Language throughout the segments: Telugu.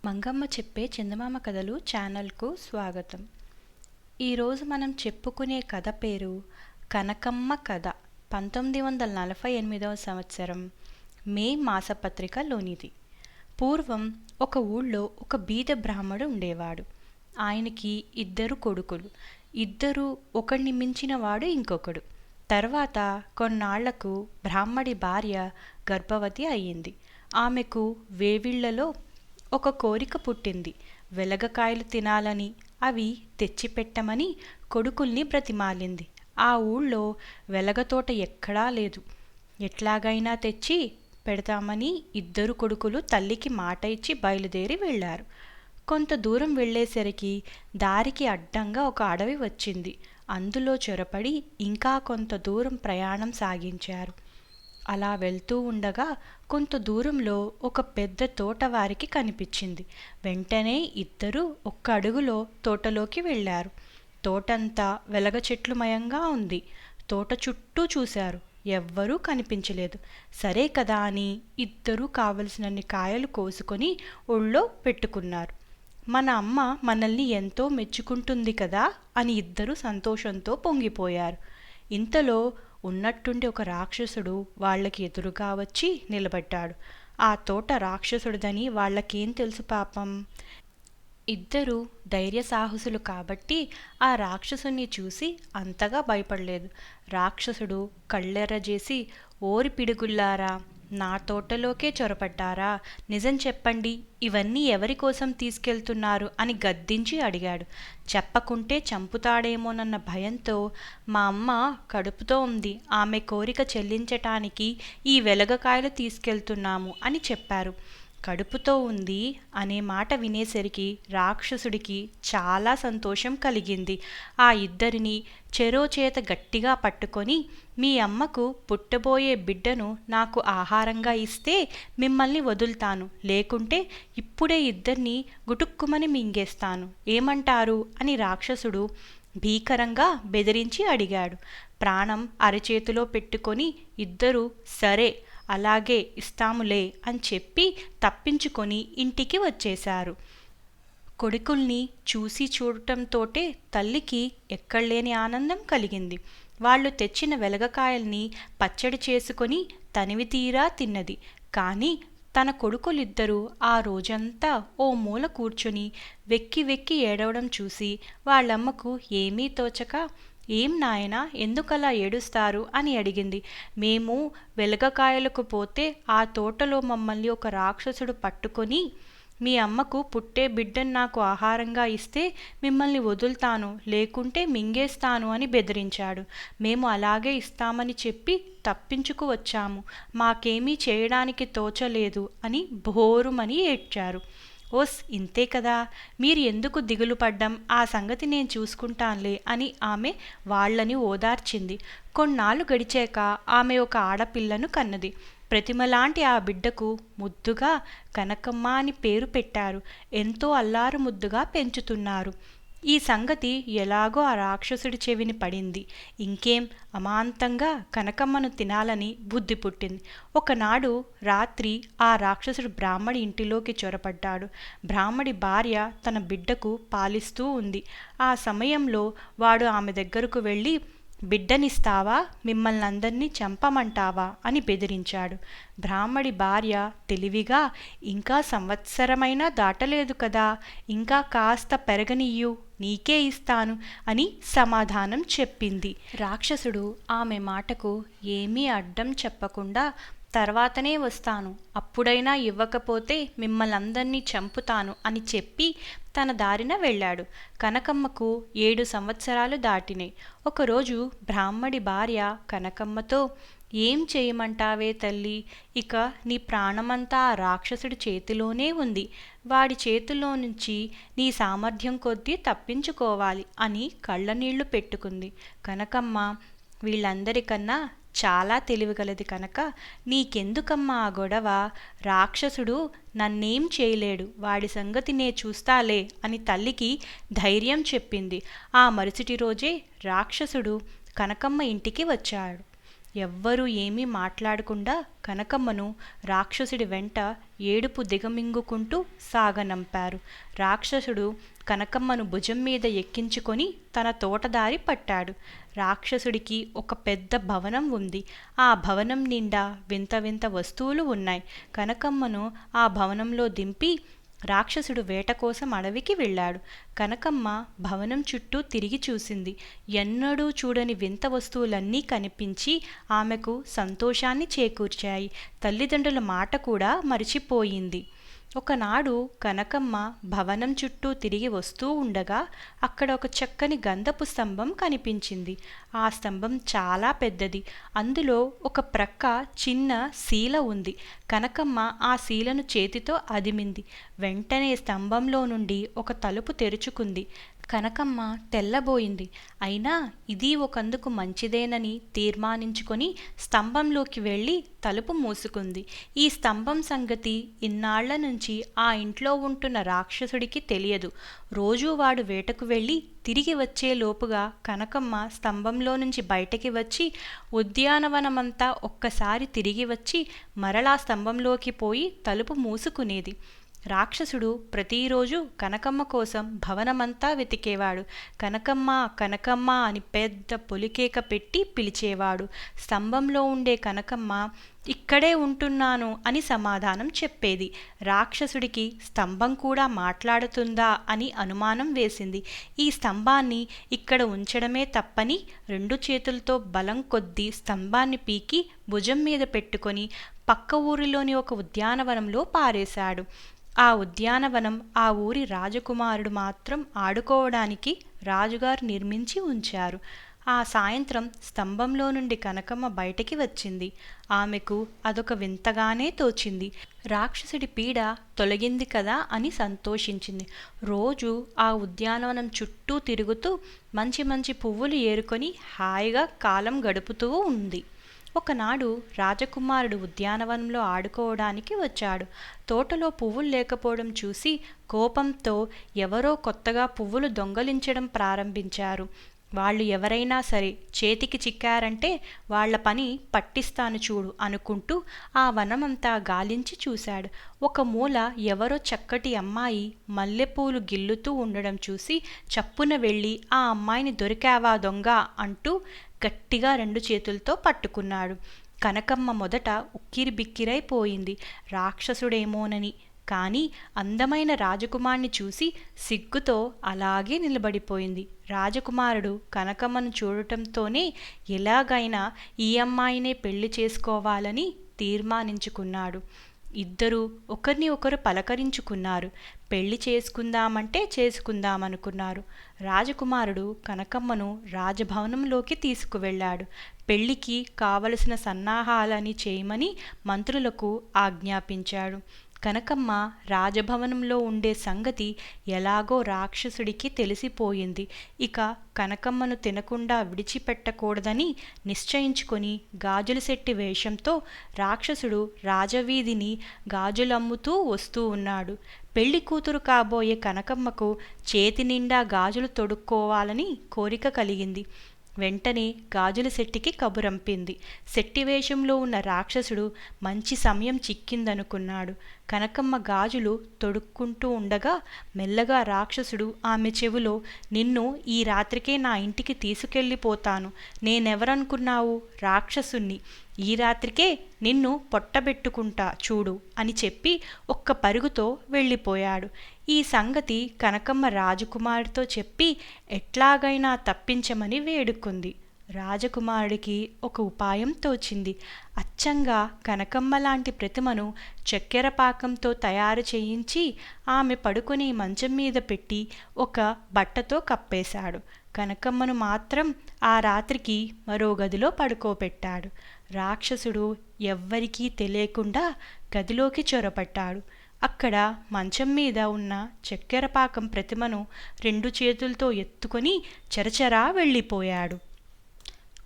మంగమ్మ చెప్పే చందమామ కథలు ఛానల్కు స్వాగతం. ఈరోజు మనం చెప్పుకునే కథ పేరు కనకమ్మ కథ. 1948వ సంవత్సరం మే మాసపత్రికలోనిది. పూర్వం ఒక ఊళ్ళో ఒక బీద బ్రాహ్మడు ఉండేవాడు. ఆయనకి ఇద్దరు కొడుకులు. ఇద్దరు ఒకడిని మించిన వాడు ఇంకొకడు. తర్వాత కొన్నాళ్లకు బ్రాహ్మడి భార్య గర్భవతి అయ్యింది. ఆమెకు వేవిళ్లలో ఒక కోరిక పుట్టింది. వెలగకాయలు తినాలని, అవి తెచ్చిపెట్టమని కొడుకుల్ని బ్రతిమాలింది. ఆ ఊళ్ళో వెలగతోట ఎక్కడా లేదు. ఎట్లాగైనా తెచ్చి పెడతామని ఇద్దరు కొడుకులు తల్లికి మాట ఇచ్చి బయలుదేరి వెళ్ళారు. కొంత దూరం వెళ్ళేసరికి దారికి అడ్డంగా ఒక అడవి వచ్చింది. అందులో చొరపడి ఇంకా కొంత దూరం ప్రయాణం సాగించారు. అలా వెళ్తూ ఉండగా కొంత దూరంలో ఒక పెద్ద తోట వారికి కనిపించింది. వెంటనే ఇద్దరూ ఒక్క అడుగులో తోటలోకి వెళ్ళారు. తోటంతా వెలగ చెట్లుమయంగా ఉంది. తోట చుట్టూ చూశారు. ఎవ్వరూ కనిపించలేదు. సరే కదా అని ఇద్దరూ కావలసినన్ని కాయలు కోసుకొని ఒళ్ళో పెట్టుకున్నారు. మన అమ్మ మనల్ని ఎంతో మెచ్చుకుంటుంది కదా అని ఇద్దరూ సంతోషంతో పొంగిపోయారు. ఇంతలో ఉన్నట్టుండి ఒక రాక్షసుడు వాళ్ళకి ఎదురుగా వచ్చి నిలబడ్డాడు. ఆ తోట రాక్షసుడిదని వాళ్ళకేం తెలుసు పాపం. ఇద్దరు ధైర్య సాహసులు కాబట్టి ఆ రాక్షసుని చూసి అంతగా భయపడలేదు. రాక్షసుడు కళ్ళెర్రజేసి, ఓరి పిడుగుల్లారా, నా తోటలోకే చొరపడ్డారా? నిజం చెప్పండి, ఇవన్నీ ఎవరి కోసం తీసుకెళ్తున్నారు అని గద్దించి అడిగాడు. చెప్పకుంటే చంపుతాడేమోనన్న భయంతో మా అమ్మ కడుపుతో ఉంది, ఆమె కోరిక చెల్లించటానికి ఈ వెలగకాయలు తీసుకెళ్తున్నాము అని చెప్పారు. కడుపుతో ఉంది అనే మాట వినేసరికి రాక్షసుడికి చాలా సంతోషం కలిగింది. ఆ ఇద్దరిని చెరో చేత గట్టిగా పట్టుకొని, మీ అమ్మకు పుట్టబోయే బిడ్డను నాకు ఆహారంగా ఇస్తే మిమ్మల్ని వదులుతాను, లేకుంటే ఇప్పుడే ఇద్దరిని గుటుక్కుమని మింగేస్తాను, ఏమంటారు అని రాక్షసుడు భీకరంగా బెదిరించి అడిగాడు. ప్రాణం అరచేతిలో పెట్టుకొని ఇద్దరూ సరే అలాగే ఇస్తాములే అని చెప్పి తప్పించుకొని ఇంటికి వచ్చేశారు. కొడుకుల్ని చూసి చూడటంతోటే తల్లికి ఎక్కడలేని ఆనందం కలిగింది. వాళ్ళు తెచ్చిన వెలగకాయల్ని పచ్చడి చేసుకొని తనివి తీరా తిన్నది. కానీ తన కొడుకులిద్దరూ ఆ రోజంతా ఓ మూల కూర్చుని వెక్కి వెక్కి ఏడవడం చూసి వాళ్ళమ్మకు ఏమీ తోచక, ఏం నాయనా, ఎందుకలా ఏడుస్తారు అని అడిగింది. మేము వెలగకాయలకు పోతే ఆ తోటలో మమ్మల్ని ఒక రాక్షసుడు పట్టుకొని, మీ అమ్మకు పుట్టే బిడ్డను నాకు ఆహారంగా ఇస్తే మిమ్మల్ని వదులుతాను, లేకుంటే మింగేస్తాను అని బెదిరించాడు. మేము అలాగే ఇస్తామని చెప్పి తప్పించుకు వచ్చాము. మాకేమీ చేయడానికి తోచలేదు అని భోరుమని ఏడ్చారు. ఓస్, ఇంతే కదా, మీరు ఎందుకు దిగులు పడ్డం, ఆ సంగతి నేను చూసుకుంటానులే అని ఆమె వాళ్లని ఓదార్చింది. కొన్నాళ్ళు గడిచాక ఆమె ఒక ఆడపిల్లను కన్నది. ప్రతిమలాంటి ఆ బిడ్డకు ముద్దుగా కనకమ్మ అని పేరు పెట్టారు. ఎంతో అల్లారు ముద్దుగా పెంచుతున్నారు. ఈ సంగతి ఎలాగో ఆ రాక్షసుడి చెవిని పడింది. ఇంకేం, అమాంతంగా కనకమ్మను తినాలని బుద్ధి పుట్టింది. ఒకనాడు రాత్రి ఆ రాక్షసుడు బ్రాహ్మడి ఇంటిలోకి చొరపడ్డాడు. బ్రాహ్మడి భార్య తన బిడ్డకు పాలిస్తూ ఉంది. ఆ సమయంలో వాడు ఆమె దగ్గరకు వెళ్ళి, బిడ్డనిస్తావా, మిమ్మల్ని అందరినీ చంపమంటావా అని బెదిరించాడు. బ్రాహ్మడి భార్య తెలివిగా, ఇంకా సంవత్సరమైనా దాటలేదు కదా, ఇంకా కాస్త పెరగనియ్యు, నీకే ఇస్తాను అని సమాధానం చెప్పింది. రాక్షసుడు ఆమె మాటకు ఏమీ అడ్డం చెప్పకుండా, తర్వాతనే వస్తాను, అప్పుడైనా ఇవ్వకపోతే మిమ్మల్ని అందరినీ చంపుతాను అని చెప్పి తన దారిన వెళ్ళాడు. కనకమ్మకు 7 సంవత్సరాలు దాటినాయి. ఒకరోజు బ్రాహ్మడి భార్య కనకమ్మతో, ఏం చేయమంటావే తల్లి, ఇక నీ ప్రాణమంతా ఆ రాక్షసుడి చేతిలోనే ఉంది. వాడి చేతిలో నుంచి నీ సామర్థ్యం కొద్దీ తప్పించుకోవాలి అని కళ్ళనీళ్లు పెట్టుకుంది. కనకమ్మ వీళ్ళందరికన్నా చాలా తెలివిగలది కనుక, నీకెందుకమ్మా ఆ గొడవ, రాక్షసుడు నన్నేం చేయలేడు, వాడి సంగతి నే చూస్తాలే అని తల్లికి ధైర్యం చెప్పింది. ఆ మరుసటి రోజే రాక్షసుడు కనకమ్మ ఇంటికి వచ్చాడు. ఎవ్వరూ ఏమీ మాట్లాడకుండా కనకమ్మను రాక్షసుడి వెంట ఏడుపు దిగమింగుకుంటూ సాగనంపారు. రాక్షసుడు కనకమ్మను భుజం మీద ఎక్కించుకొని తన తోటదారి పట్టాడు. రాక్షసుడికి ఒక పెద్ద భవనం ఉంది. ఆ భవనం నిండా వింత వింత వస్తువులు ఉన్నాయి. కనకమ్మను ఆ భవనంలో దింపి రాక్షసుడు వేట కోసం అడవికి వెళ్ళాడు. కనకమ్మ భవనం చుట్టూ తిరిగి చూసింది. ఎన్నడూ చూడని వింత వస్తువులన్నీ కనిపించి ఆమెకు సంతోషాన్ని చేకూర్చాయి. తల్లిదండ్రుల మాట కూడా మరిచిపోయింది. ఒకనాడు కనకమ్మ భవనం చుట్టూ తిరిగి వస్తూ ఉండగా అక్కడ ఒక చక్కని గంధపు స్తంభం కనిపించింది. ఆ స్తంభం చాలా పెద్దది. అందులో ఒక ప్రక్క చిన్న శీల ఉంది. కనకమ్మ ఆ శీలను చేతితో అదిమింది. వెంటనే స్తంభంలో నుండి ఒక తలుపు తెరుచుకుంది. కనకమ్మ తెల్లబోయింది. అయినా ఇది ఒకందుకు మంచిదేనని తీర్మానించుకొని స్తంభంలోకి వెళ్ళి తలుపు మూసుకుంది. ఈ స్తంభం సంగతి ఇన్నాళ్ల నుంచి ఆ ఇంట్లో ఉంటున్న రాక్షసుడికి తెలియదు. రోజూ వాడు వేటకు వెళ్ళి తిరిగి వచ్చే లోపుగా కనకమ్మ స్తంభంలో నుంచి బయటకి వచ్చి ఉద్యానవనమంతా ఒక్కసారి తిరిగి వచ్చి మరలా స్తంభంలోకి పోయి తలుపు మూసుకునేది. రాక్షసుడు ప్రతిరోజు కనకమ్మ కోసం భవనమంతా వెతికేవాడు. కనకమ్మ కనకమ్మ అని పెద్ద పొలికేక పెట్టి పిలిచేవాడు. స్తంభంలో ఉండే కనకమ్మ ఇక్కడే ఉంటున్నాను అని సమాధానం చెప్పేది. రాక్షసుడికి స్తంభం కూడా మాట్లాడుతుందా అని అనుమానం వేసింది. ఈ స్తంభాన్ని ఇక్కడ ఉంచడమే తప్పని 2 చేతులతో బలం కొద్దీ స్తంభాన్ని పీకి భుజం మీద పెట్టుకొని పక్క ఊరిలోని ఒక ఉద్యానవనంలో పారేశాడు. ఆ ఉద్యానవనం ఆ ఊరి రాజకుమారుడు మాత్రం ఆడుకోవడానికి రాజుగారు నిర్మించి ఉంచారు. ఆ సాయంత్రం స్తంభంలో నుండి కనకమ్మ బయటికి వచ్చింది. ఆమెకు అదొక వింతగానే తోచింది. రాక్షసుడి పీడ తొలగింది కదా అని సంతోషించింది. రోజు ఆ ఉద్యానవనం చుట్టూ తిరుగుతూ మంచి మంచి పువ్వులు ఏరుకొని హాయిగా కాలం గడుపుతూ ఉంది. ఒకనాడు రాజకుమారుడు ఉద్యానవనంలో ఆడుకోవడానికి వచ్చాడు. తోటలో పువ్వులు లేకపోవడం చూసి కోపంతో ఎవరో కొత్తగా పువ్వులు దొంగలించడం ప్రారంభించారు. వాళ్ళు ఎవరైనా సరే చేతికి చిక్కారంటే వాళ్ల పని పట్టిస్తాను చూడు అనుకుంటూ ఆ వనమంతా గాలించి చూశాడు. ఒక మూల ఎవరో చక్కటి అమ్మాయి మల్లెపూలు గిల్లుతూ ఉండడం చూసి చప్పున వెళ్ళి ఆ అమ్మాయిని దొరికావా దొంగ అంటూ గట్టిగా 2 చేతులతో పట్టుకున్నాడు. కనకమ్మ మొదట ఉక్కిరి బిక్కిరైపోయింది, రాక్షసుడేమోనని. కానీ అందమైన రాజకుమార్ని చూసి సిగ్గుతో అలాగే నిలబడిపోయింది. రాజకుమారుడు కనకమ్మను చూడటంతోనే ఎలాగైనా ఈ అమ్మాయినే పెళ్లి చేసుకోవాలని తీర్మానించుకున్నాడు. ఇద్దరూ ఒకరిని ఒకరు పలకరించుకున్నారు. పెళ్లి చేసుకుందామంటే చేసుకుందామనుకున్నారు. రాజకుమారుడు కనకమ్మను రాజభవనంలోకి తీసుకువెళ్ళాడు. పెళ్లికి కావలసిన సన్నాహాలని చేయమని మంత్రులకు ఆజ్ఞాపించాడు. కనకమ్మ రాజభవనంలో ఉండే సంగతి ఎలాగో రాక్షసుడికి తెలిసిపోయింది. ఇక కనకమ్మను తినకుండా విడిచిపెట్టకూడదని నిశ్చయించుకొని గాజుల శెట్టి వేషంతో రాక్షసుడు రాజవీధిని గాజులమ్ముతూ వస్తూ ఉన్నాడు. పెళ్లి కూతురు కాబోయే కనకమ్మకు చేతి నిండా గాజులు తొడుక్కోవాలని కోరిక కలిగింది. వెంటనే గాజుల శెట్టికి కబురంపింది. శెట్టి వేషంలో ఉన్న రాక్షసుడు మంచి సమయం చిక్కిందనుకున్నాడు. కనకమ్మ గాజులు తొడుక్కుంటూ ఉండగా మెల్లగా రాక్షసుడు ఆమె చెవిలో, నిన్ను ఈ రాత్రికే నా ఇంటికి తీసుకెళ్ళిపోతాను. నేనెవరనుకున్నావు? రాక్షసుణ్ణి. ఈ రాత్రికే నిన్ను పొట్టబెట్టుకుంటా చూడు అని చెప్పి ఒక్క పరుగుతో వెళ్ళిపోయాడు. ఈ సంగతి కనకమ్మ రాజకుమారుడితో చెప్పి ఎట్లాగైనా తప్పించమని వేడుకుంది. రాజకుమారుడికి ఒక ఉపాయం తోచింది. అచ్చంగా కనకమ్మ లాంటి ప్రతిమను చక్కెర పాకంతో తయారు చేయించి ఆమె పడుకుని మంచం మీద పెట్టి ఒక బట్టతో కప్పేశాడు. కనకమ్మను మాత్రం ఆ రాత్రికి మరో గదిలో పడుకోబెట్టాడు. రాక్షసుడు ఎవ్వరికీ తెలియకుండా గదిలోకి చొరబడ్డాడు. అక్కడ మంచం మీద ఉన్న చక్కెరపాకం ప్రతిమను 2 చేతులతో ఎత్తుకొని చరచరా వెళ్ళిపోయాడు.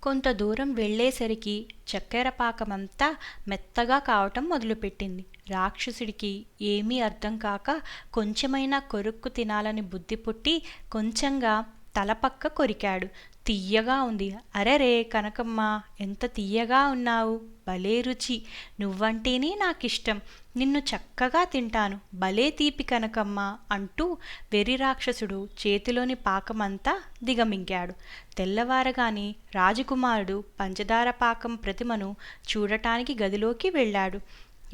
కొంత దూరం వెళ్ళేసరికి చక్కెరపాకమంతా మెత్తగా కావటం మొదలుపెట్టింది. రాక్షసుడికి ఏమీ అర్థం కాక కొంచెమైనా కొరుక్కు తినాలని బుద్ధి పుట్టి కొంచెంగా తలపక్క కొరికాడు. తియ్యగా ఉంది. అరెరే కనకమ్మ, ఎంత తియ్యగా ఉన్నావు! భలే రుచి! నువ్వంటేనే నాకిష్టం. నిన్ను చక్కగా తింటాను. భలే తీపి కనకమ్మ అంటూ వెర్రి రాక్షసుడు చేతిలోని పాకమంతా దిగమింగాడు. తెల్లవారగానే రాజకుమారుడు పంచదార పాకం ప్రతిమను చూడటానికి గదిలోకి వెళ్ళాడు.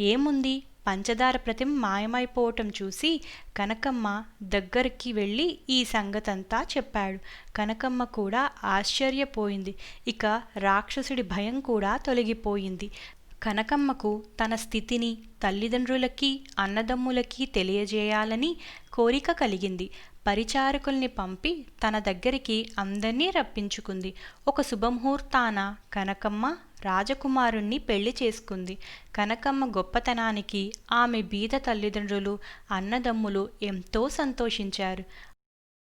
ఏముంది? పంచదార ప్రతిమ మాయమైపోవటం చూసి కనకమ్మ దగ్గరికి వెళ్ళి ఈ సంగతంతా చెప్పాడు. కనకమ్మ కూడా ఆశ్చర్యపోయింది. ఇక రాక్షసుడి భయం కూడా తొలగిపోయింది. కనకమ్మకు తన స్థితిని తల్లిదండ్రులకి అన్నదమ్ములకి తెలియజేయాలని కోరిక కలిగింది. పరిచారకుల్ని పంపి తన దగ్గరికి అందర్నీ రప్పించుకుంది. ఒక శుభముహూర్తాన కనకమ్మ రాజకుమారుణ్ణి పెళ్లి చేసుకుంది. కనకమ్మ గొప్పతనానికి ఆమె బీద తల్లిదండ్రులు అన్నదమ్ములు ఎంతో సంతోషించారు.